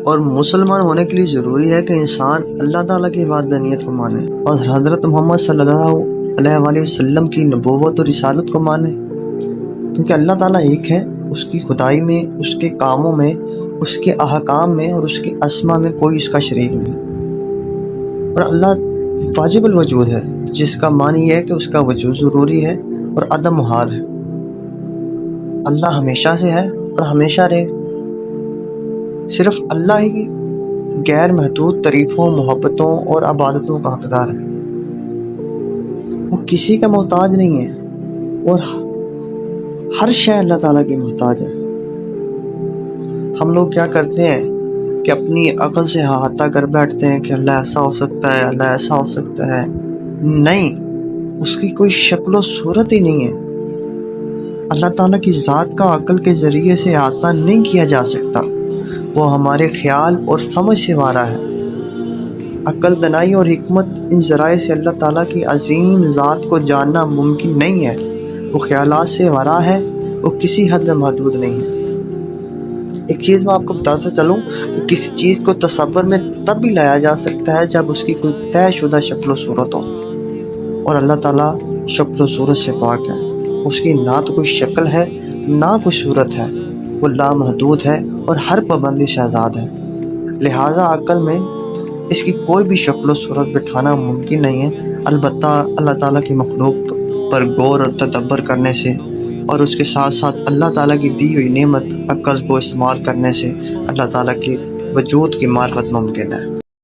اور مسلمان ہونے کے لیے ضروری ہے کہ انسان اللہ تعالیٰ کی وحدانیت کو مانے اور حضرت محمد صلی اللہ علیہ وآلہ وسلم کی نبوت اور رسالت کو مانے، کیونکہ اللہ تعالیٰ ایک ہے، اس کی خدائی میں، اس کے کاموں میں، اس کے احکام میں اور اس کے اسما میں کوئی اس کا شریک نہیں۔ اور اللہ واجب الوجود ہے، جس کا معنی یہ ہے کہ اس کا وجود ضروری ہے اور عدم محال ہے۔ اللہ ہمیشہ سے ہے اور ہمیشہ رہے۔ صرف اللہ ہی غیر محدود تعریفوں، محبتوں اور عبادتوں کا حقدار ہے۔ وہ کسی کا محتاج نہیں ہے اور ہر شے اللہ تعالیٰ کی محتاج ہے۔ ہم لوگ کیا کرتے ہیں کہ اپنی عقل سے احاطہ کر بیٹھتے ہیں کہ اللہ ایسا ہو سکتا ہے، اللہ ایسا ہو سکتا ہے۔ نہیں، اس کی کوئی شکل و صورت ہی نہیں ہے۔ اللہ تعالیٰ کی ذات کا عقل کے ذریعے سے احاطہ نہیں کیا جا سکتا، وہ ہمارے خیال اور سمجھ سے وارا ہے۔ عقل، دانائی اور حکمت، ان ذرائع سے اللہ تعالیٰ کی عظیم ذات کو جاننا ممکن نہیں ہے۔ وہ خیالات سے ورا ہے، وہ کسی حد میں محدود نہیں ہے۔ ایک چیز میں آپ کو بتاتا چلوں کہ کسی چیز کو تصور میں تب بھی لایا جا سکتا ہے جب اس کی کوئی طے شدہ شکل و صورت ہو، اور اللہ تعالیٰ شکل و صورت سے پاک ہے۔ اس کی نہ تو کوئی شکل ہے نہ کوئی صورت ہے، وہ لامحدود ہے اور ہر پابندی سے آزاد ہے۔ لہٰذا عقل میں اس کی کوئی بھی شکل و صورت بٹھانا ممکن نہیں ہے، البتہ اللہ تعالیٰ کی مخلوق پر غور اور تدبر کرنے سے اور اس کے ساتھ ساتھ اللہ تعالیٰ کی دی ہوئی نعمت عقل کو استعمال کرنے سے اللہ تعالیٰ کے وجود کی معرفت ممکن ہے۔